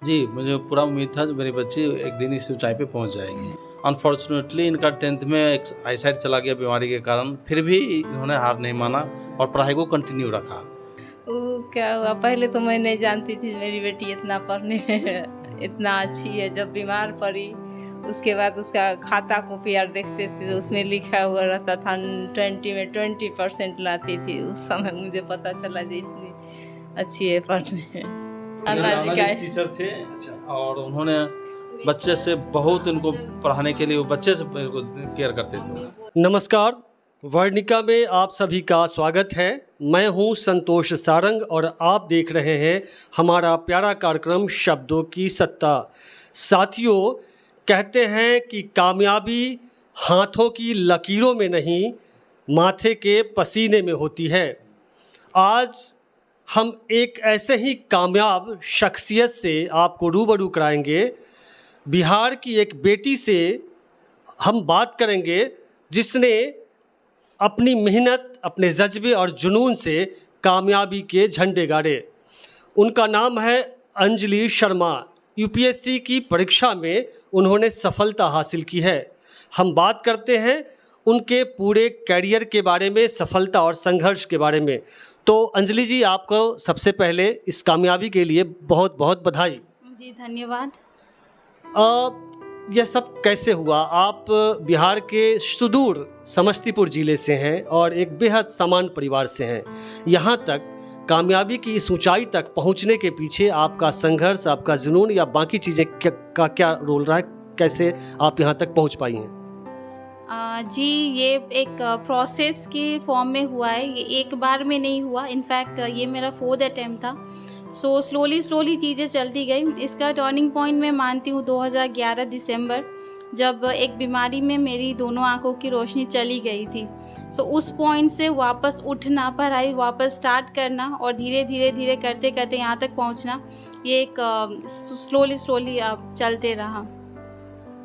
जी, मुझे पूरा उम्मीद था जो मेरी बच्ची एक दिन इस ऊँचाई पे पहुँच जाएगी। अनफॉर्चुनेटली इनका 10th में एक आईसाइट चला गया बीमारी के कारण, फिर भी इन्होंने हार नहीं माना और पढ़ाई को कंटिन्यू रखा। क्या हुआ, पहले तो मैं नहीं जानती थी मेरी बेटी इतना पढ़ने में इतना अच्छी है। जब बीमार पड़ी उसके बाद उसका खाता कॉपी यार देखते थे तो उसमें लिखा हुआ रहता था 20 में 20% लाती थी। उस समय मुझे पता चला जी इतनी अच्छी है पढ़ने में। मेरे नाना जी नाना का जी टीचर थे। अच्छा। और उन्होंने बच्चे से बहुत इनको पढ़ाने के लिए वो बच्चे से इनको केयर करते थे। नमस्कार, वर्णिका में आप सभी का स्वागत है। मैं हूं संतोष सारंग और आप देख रहे हैं हमारा प्यारा कार्यक्रम शब्दों की सत्ता। साथियों, कहते हैं कि कामयाबी हाथों की लकीरों में नहीं, माथे के पसीने में होती है। आज हम एक ऐसे ही कामयाब शख्सियत से आपको रूबरू कराएंगे। बिहार की एक बेटी से हम बात करेंगे जिसने अपनी मेहनत, अपने जज्बे और जुनून से कामयाबी के झंडे गाड़े। उनका नाम है अंजलि शर्मा। यूपीएससी की परीक्षा में उन्होंने सफलता हासिल की है। हम बात करते हैं उनके पूरे कैरियर के बारे में, सफलता और संघर्ष के बारे में। तो अंजलि जी, आपको सबसे पहले इस कामयाबी के लिए बहुत बहुत बधाई। जी धन्यवाद। यह सब कैसे हुआ? आप बिहार के सुदूर समस्तीपुर ज़िले से हैं और एक बेहद सामान्य परिवार से हैं। यहाँ तक कामयाबी की इस ऊंचाई तक पहुँचने के पीछे आपका संघर्ष, आपका जुनून या बाकी चीज़ें का क्या रोल रहा है? कैसे आप यहाँ तक पहुँच पाई हैं? जी ये एक प्रोसेस के फॉर्म में हुआ है। ये एक बार में नहीं हुआ। इनफैक्ट ये मेरा 4th अटेम्प्ट था। सो स्लोली चीज़ें चलती गई। इसका टर्निंग पॉइंट मैं मानती हूँ 2011 दिसंबर, जब एक बीमारी में मेरी दोनों आंखों की रोशनी चली गई थी। सो उस पॉइंट से वापस उठना, पढ़ाई वापस स्टार्ट करना और धीरे करते करते यहाँ तक पहुँचना, ये एक स्लोली चलते रहा।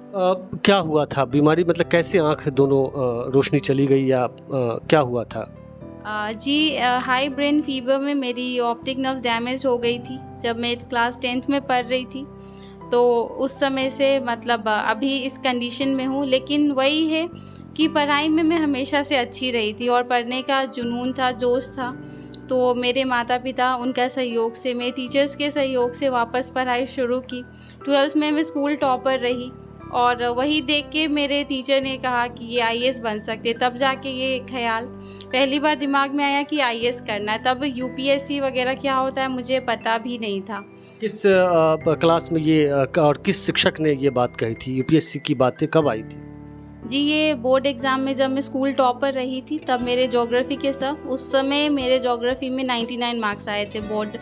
क्या हुआ था? बीमारी मतलब कैसे आँख दोनों रोशनी चली गई या क्या हुआ था? जी हाई ब्रेन फीवर में मेरी ऑप्टिक नर्व डैमेज हो गई थी जब मैं क्लास 10th में पढ़ रही थी। तो उस समय से मतलब अभी इस कंडीशन में हूँ, लेकिन वही है कि पढ़ाई में मैं हमेशा से अच्छी रही थी और पढ़ने का जुनून था, जोश था। तो मेरे माता पिता उनका सहयोग से, मेरे टीचर्स के सहयोग से वापस पढ़ाई शुरू की। 12th में मैं स्कूल टॉपर रही और वही देख के मेरे टीचर ने कहा कि ये आईएएस बन सकते। तब जाके ये ख्याल पहली बार दिमाग में आया कि आईएएस करना है। तब यूपीएससी वगैरह क्या होता है मुझे पता भी नहीं था। किस क्लास में ये और किस शिक्षक ने ये बात कही थी? यूपीएससी की बातें कब आई थी? जी ये बोर्ड एग्ज़ाम में जब मैं स्कूल टॉपर रही थी तब मेरे ज्योग्राफी के सर, उस समय मेरे ज्योग्राफी में 99 मार्क्स आए थे बोर्ड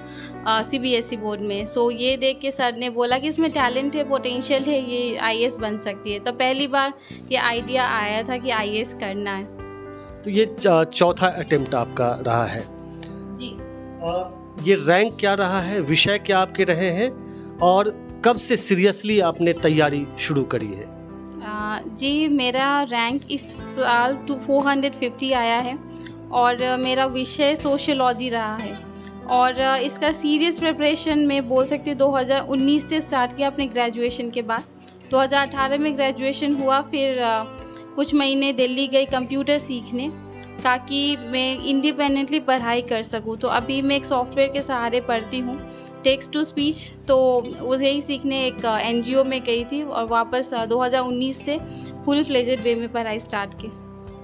सीबीएसई बोर्ड में। सो ये देख के सर ने बोला कि इसमें टैलेंट है, पोटेंशियल है, ये आईएएस बन सकती है। तो पहली बार ये आइडिया आया था कि आईएएस करना है। तो ये चौथा अटेम्प्ट आपका रहा है जी। ये रैंक क्या रहा है? विषय क्या आपके रहे हैं और कब से सीरियसली आपने तैयारी शुरू करी है? जी मेरा रैंक इस साल 450 आया है और मेरा विषय सोशियोलॉजी रहा है। और इसका सीरियस प्रिपरेशन में बोल सकती हूँ 2019 से स्टार्ट किया अपने ग्रेजुएशन के बाद। 2018 में ग्रेजुएशन हुआ, फिर कुछ महीने दिल्ली गई कंप्यूटर सीखने ताकि मैं इंडिपेंडेंटली पढ़ाई कर सकूँ। तो अभी मैं एक सॉफ्टवेयर के सहारे पढ़ती हूँ, टेक्स्ट टू स्पीच। तो वही सीखने एक एनजीओ में गई थी और वापस 2019 से फुल फ्लेजेड वे में पढ़ाई स्टार्ट की।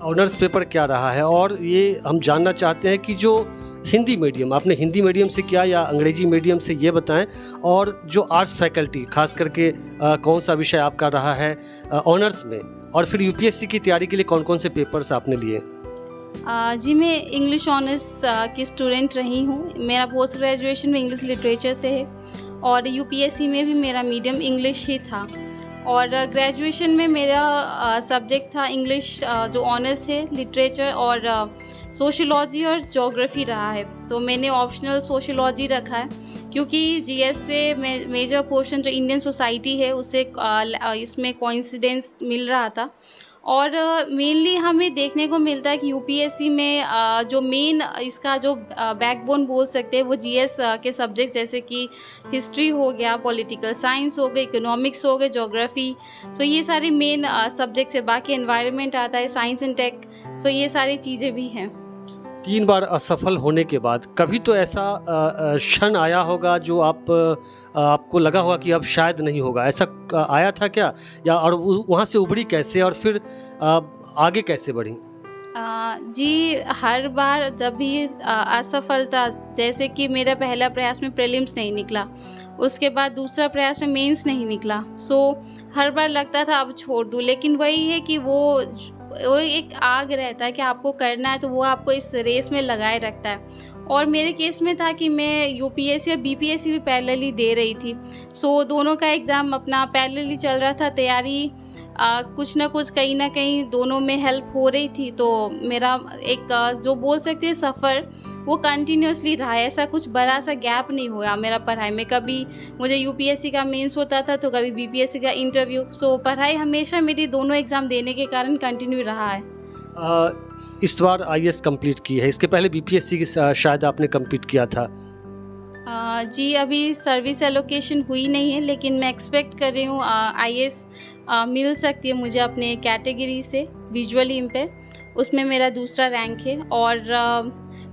ऑनर्स पेपर क्या रहा है? और ये हम जानना चाहते हैं कि जो हिंदी मीडियम, आपने हिंदी मीडियम से किया या अंग्रेजी मीडियम से, ये बताएं। और जो आर्ट्स फैकल्टी, खास करके कौन सा विषय आपका रहा है ऑनर्स में, और फिर यूपीएससी की तैयारी के लिए कौन कौन से पेपर्स आपने लिए? जी मैं इंग्लिश ऑनर्स की स्टूडेंट रही हूँ। मेरा पोस्ट ग्रेजुएशन में इंग्लिश लिटरेचर से है और यूपीएससी में भी मेरा मीडियम इंग्लिश ही था। और ग्रेजुएशन में मेरा सब्जेक्ट था इंग्लिश, जो ऑनर्स है लिटरेचर, और सोशियोलॉजी और ज्योग्राफी रहा है। तो मैंने ऑप्शनल सोशियोलॉजी रखा है क्योंकि जीएस से मेजर पोर्शन जो इंडियन सोसाइटी है उससे इसमें कोइंसिडेंस मिल रहा था। और मेनली हमें देखने को मिलता है कि यूपीएससी में जो मेन इसका जो बैकबोन बोल सकते हैं वो जीएस के सब्जेक्ट्स जैसे कि हिस्ट्री हो गया, पॉलिटिकल साइंस हो गई, इकोनॉमिक्स हो गए, ज्योग्राफी, सो ये सारे मेन सब्जेक्ट्स है। बाकी एनवायरनमेंट आता है, साइंस एंड टेक, सो ये सारी चीज़ें भी हैं। 3 बार असफल होने के बाद कभी तो ऐसा क्षण आया होगा जो आपको लगा होगा कि अब शायद नहीं होगा, ऐसा आया था क्या? या और वहाँ से उभरी कैसे और फिर आगे कैसे बढ़ी? जी, हर बार जब भी असफलता, जैसे कि मेरा पहला प्रयास में प्रीलिम्स नहीं निकला, उसके बाद दूसरा प्रयास में मेंस नहीं निकला, सो हर बार लगता था अब छोड़ दूँ, लेकिन वही है कि वो एक आग रहता है कि आपको करना है, तो वो आपको इस रेस में लगाए रखता है। और मेरे केस में था कि मैं यूपीएससी और बीपीएससी भी पैरेलली दे रही थी, सो दोनों का एग्ज़ाम अपना पैरेलली चल रहा था, तैयारी कुछ ना कुछ कहीं ना कहीं दोनों में हेल्प हो रही थी। तो मेरा एक जो बोल सकते हैं सफ़र वो कंटिन्यूसली रहा है, ऐसा कुछ बड़ा सा गैप नहीं हुआ मेरा पढ़ाई में। कभी मुझे यूपीएससी का मेंस होता था तो कभी बीपीएससी का इंटरव्यू, सो पढ़ाई हमेशा मेरी दोनों एग्ज़ाम देने के कारण कंटिन्यू रहा है। इस बार आईएएस कंप्लीट की है, इसके पहले बीपीएससी की शायद आपने कंप्लीट किया था। जी, अभी सर्विस एलोकेशन हुई नहीं है, लेकिन मैं एक्सपेक्ट कर रही हूँ आईएएस मिल सकती है मुझे अपने कैटेगरी से, विजुअली इम्पेयर, उसमें मेरा दूसरा रैंक है। और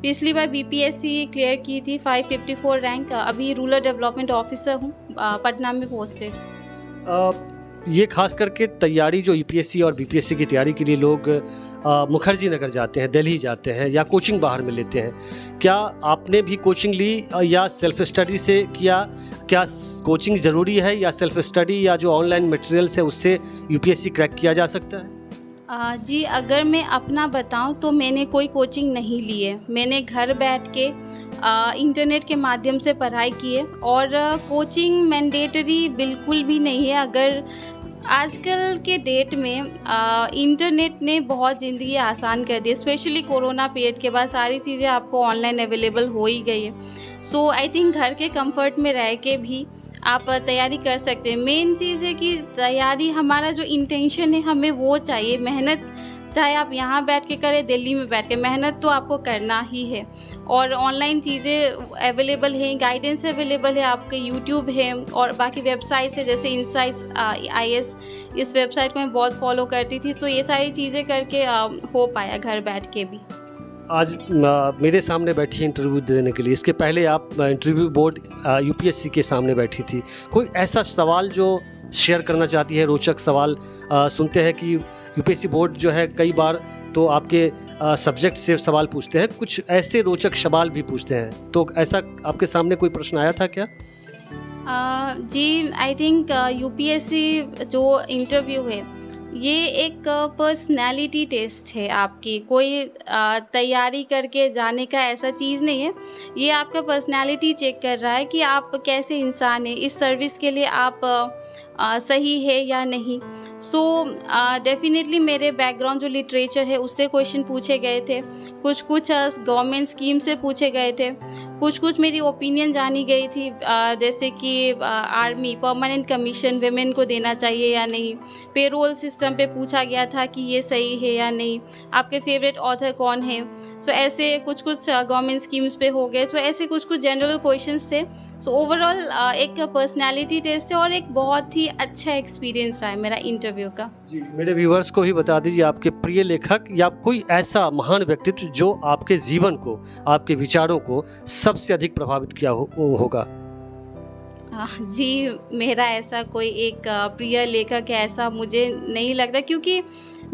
पिछली बार बीपीएससी क्लियर की थी 554 रैंक। अभी रूरल डेवलपमेंट ऑफिसर हूँ, पटना में पोस्टेड। ये खास करके तैयारी जो यूपीएससी और बीपीएससी की तैयारी के लिए लोग मुखर्जी नगर जाते हैं, दिल्ली जाते हैं या कोचिंग बाहर में लेते हैं, क्या आपने भी कोचिंग ली या सेल्फ स्टडी से किया? क्या कोचिंग ज़रूरी है या सेल्फ स्टडी या जो ऑनलाइन मटेरियल्स है उससे यूपीएससी क्रैक किया जा सकता है? जी, अगर मैं अपना बताऊं तो मैंने कोई कोचिंग नहीं ली है। मैंने घर बैठ के इंटरनेट के माध्यम से पढ़ाई की है, और कोचिंग मैंडेटरी बिल्कुल भी नहीं है। अगर आजकल के डेट में इंटरनेट ने बहुत ज़िंदगी आसान कर दी है, स्पेशली कोरोना पीरियड के बाद सारी चीज़ें आपको ऑनलाइन अवेलेबल हो ही गई है। सो आई थिंक घर के कंफर्ट में रह के भी आप तैयारी कर सकते हैं। मेन चीज़ है कि तैयारी, हमारा जो इंटेंशन है हमें वो चाहिए। मेहनत चाहे आप यहाँ बैठ के करें, दिल्ली में बैठ के, मेहनत तो आपको करना ही है। और ऑनलाइन चीज़ें अवेलेबल हैं, गाइडेंस अवेलेबल है, आपके यूट्यूब है और बाकी वेबसाइट्स है जैसे इनसाइट्स आईएएस, इस वेबसाइट को मैं बहुत फॉलो करती थी। तो ये सारी चीज़ें करके हो पाया घर बैठ के भी। आज मेरे सामने बैठी इंटरव्यू देने के लिए, इसके पहले आप इंटरव्यू बोर्ड यूपीएससी के सामने बैठी थी। कोई ऐसा सवाल जो शेयर करना चाहती है, रोचक सवाल? सुनते हैं कि यूपीएससी बोर्ड जो है कई बार तो आपके सब्जेक्ट से सवाल पूछते हैं, कुछ ऐसे रोचक सवाल भी पूछते हैं, तो ऐसा आपके सामने कोई प्रश्न आया था क्या? जी, आई थिंक यूपीएससी जो इंटरव्यू है ये एक पर्सनैलिटी टेस्ट है आपकी, कोई तैयारी करके जाने का ऐसा चीज़ नहीं है। ये आपका पर्सनैलिटी चेक कर रहा है कि आप कैसे इंसान हैं, इस सर्विस के लिए आप सही है या नहीं। सो डेफिनेटली मेरे बैकग्राउंड जो लिटरेचर है उससे क्वेश्चन पूछे गए थे, कुछ गवर्नमेंट स्कीम से पूछे गए थे, कुछ मेरी ओपिनियन जानी गई थी, जैसे कि आर्मी परमानेंट कमीशन वेमेन को देना चाहिए या नहीं, पेरोल सिस्टम पे पूछा गया था कि ये सही है या नहीं, आपके फेवरेट ऑथर कौन है। सो ऐसे कुछ गवर्नमेंट स्कीम्स पे हो गए। सो ऐसे कुछ जनरल क्वेश्चंस थे। सो ओवरऑल एक पर्सनालिटी टेस्ट है और एक बहुत ही अच्छा एक्सपीरियंस रहा है मेरा इंटरव्यू का। जी, मेरे व्यूअर्स को भी बता दीजिए आपके प्रिय लेखक या कोई ऐसा महान व्यक्तित्व जो आपके जीवन को, आपके विचारों को सबसे अधिक प्रभावित किया होगा। जी, मेरा ऐसा कोई एक प्रिय लेखक है ऐसा मुझे नहीं लगता, क्योंकि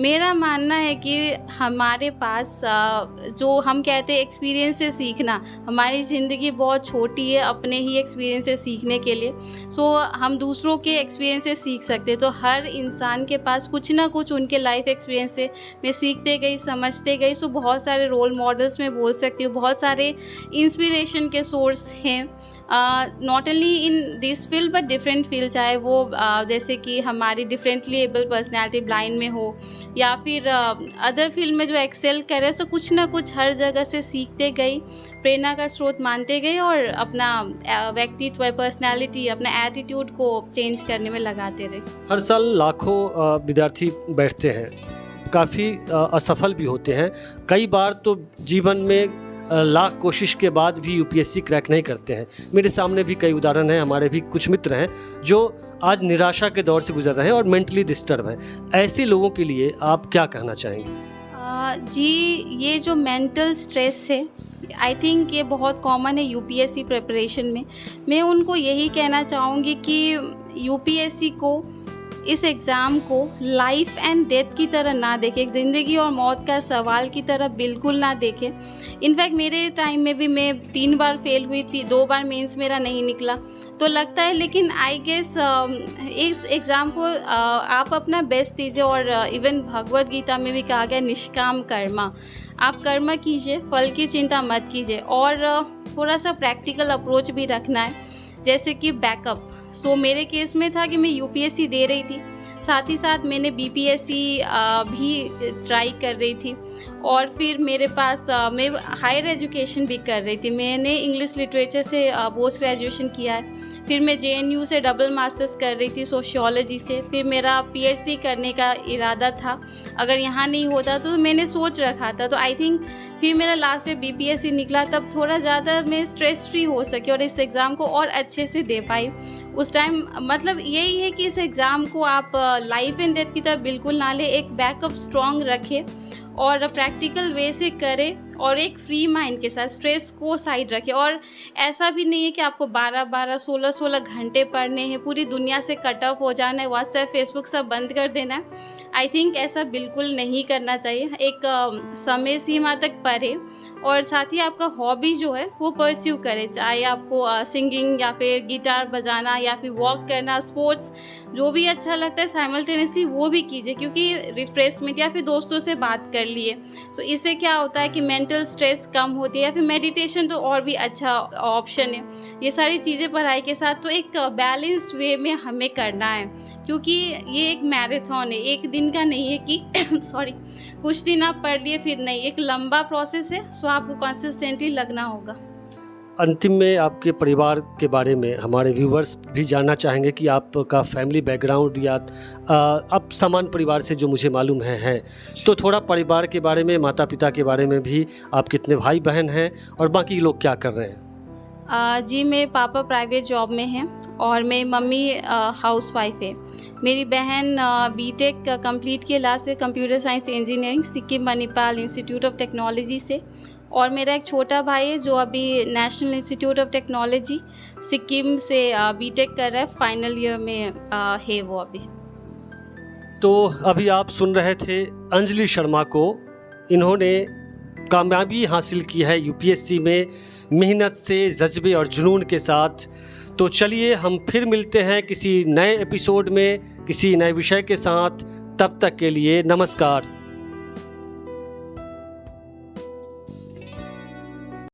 मेरा मानना है कि हमारे पास जो हम कहते हैं एक्सपीरियंस से सीखना, हमारी ज़िंदगी बहुत छोटी है अपने ही एक्सपीरियंस से सीखने के लिए। सो हम दूसरों के एक्सपीरियंस से सीख सकते हैं। तो हर इंसान के पास कुछ ना कुछ उनके लाइफ एक्सपीरियंस से मैं सीखते गई, समझते गई। सो बहुत सारे रोल मॉडल्स मैं बोल सकती हूँ, बहुत सारे इंस्पिरेशन के सोर्स हैं, not only in this field but different field, चाहे वो जैसे कि हमारी डिफरेंटली एबल पर्सनैलिटी ब्लाइंड में हो या फिर अदर फील्ड में जो एक्सेल कर रहे हैं। सो कुछ ना कुछ हर जगह से सीखते गई, प्रेरणा का स्रोत मानते गए और अपना व्यक्तित्व, पर्सनैलिटी, अपना एटीट्यूड को चेंज करने में लगाते रहे। हर साल लाखों विद्यार्थी बैठते हैं काफ़ी असफल भी होते हैं। कई बार तो जीवन में लाख कोशिश के बाद भी यूपीएससी क्रैक नहीं करते हैं। मेरे सामने भी कई उदाहरण हैं, हमारे भी कुछ मित्र हैं जो आज निराशा के दौर से गुजर रहे हैं और मेंटली डिस्टर्ब हैं। ऐसे लोगों के लिए आप क्या कहना चाहेंगे? जी, ये जो मेंटल स्ट्रेस है, आई थिंक ये बहुत कॉमन है यूपीएससी प्रिपरेशन में। मैं उनको यही कहना चाहूँगी कि यूपीएससी को, इस एग्ज़ाम को लाइफ एंड डेथ की तरह ना देखें, ज़िंदगी और मौत का सवाल की तरह बिल्कुल ना देखें। इनफैक्ट मेरे टाइम में भी मैं 3 बार फेल हुई थी, 2 बार मेंस मेरा नहीं निकला, तो लगता है, लेकिन आई गेस इस एग्ज़ाम को आप अपना बेस्ट दीजिए। और इवन भगवद गीता में भी कहा गया निष्काम कर्मा, आप कर्म कीजिए, फल की चिंता मत कीजिए। और थोड़ा सा प्रैक्टिकल अप्रोच भी रखना है, जैसे कि बैकअप। सो मेरे केस में था कि मैं यूपीएससी दे रही थी, साथ ही साथ मैंने बीपीएससी भी ट्राई कर रही थी, और फिर मेरे पास मैं हायर एजुकेशन भी कर रही थी। मैंने इंग्लिश लिटरेचर से पोस्ट ग्रेजुएशन किया है, फिर मैं जेएनयू से डबल मास्टर्स कर रही थी सोशियोलॉजी से, फिर मेरा पीएचडी करने का इरादा था। अगर यहाँ नहीं होता तो मैंने सोच रखा था, तो आई थिंक फिर मेरा लास्ट में बीपीएससी निकला, तब थोड़ा ज़्यादा मैं स्ट्रेस फ्री हो सके और इस एग्ज़ाम को और अच्छे से दे पाई। उस टाइम मतलब यही है कि इस एग्ज़ाम को आप लाइफ एंड डेथ की तरह बिल्कुल ना ले, एक बैकअप स्ट्रॉन्ग रखें और प्रैक्टिकल वे से करें, और एक फ्री माइंड के साथ स्ट्रेस को साइड रखें। और ऐसा भी नहीं है कि आपको 12-12, 16-16 घंटे पढ़ने हैं, पूरी दुनिया से कट ऑफ हो जाना है, व्हाट्सएप फेसबुक सब बंद कर देना है। आई थिंक ऐसा बिल्कुल नहीं करना चाहिए। एक समय सीमा तक पढ़े, और साथ ही आपका हॉबी जो है वो परस्यू करें, चाहे आपको सिंगिंग या फिर गिटार बजाना या फिर वॉक करना, स्पोर्ट्स, जो भी अच्छा लगता है साइमल्टेनियसली वो भी कीजिए, क्योंकि रिफ्रेशमेंट या फिर दोस्तों से बात कर लिए, तो इससे क्या होता है कि मेंटल स्ट्रेस कम होती है। या फिर मेडिटेशन तो और भी अच्छा ऑप्शन है। ये सारी चीज़ें पढ़ाई के साथ तो एक बैलेंस्ड वे में हमें करना है, क्योंकि ये एक मैराथन है, एक दिन का नहीं है कि सॉरी कुछ दिन आप पढ़ लिए फिर नहीं, एक लंबा प्रोसेस है। सो आपको कंसिस्टेंटली लगना होगा। अंतिम में आपके परिवार के बारे में हमारे व्यूवर्स भी जानना चाहेंगे कि आपका फैमिली बैकग्राउंड या आप समान परिवार से जो मुझे मालूम है, तो थोड़ा परिवार के बारे में, माता पिता के बारे में भी, आप कितने भाई बहन हैं और बाकी लोग क्या कर रहे हैं? जी, मेरे पापा प्राइवेट जॉब में हैं और मेरी मम्मी हाउसवाइफ है। मेरी बहन बीटेक कंप्लीट किया लास्ट से computer science engineering Sikkim Manipal institute of technology से, और मेरा एक छोटा भाई है जो अभी national institute of technology Sikkim से बीटेक कर रहा है, फाइनल ईयर में है वो अभी। तो अभी आप सुन रहे थे अंजलि शर्मा को। इन्होंने कामयाबी हासिल की है यूपीएससी में, मेहनत से, जज्बे और जुनून के साथ। तो चलिए हम फिर मिलते हैं किसी नए एपिसोड में, किसी नए विषय के साथ। तब तक के लिए नमस्कार।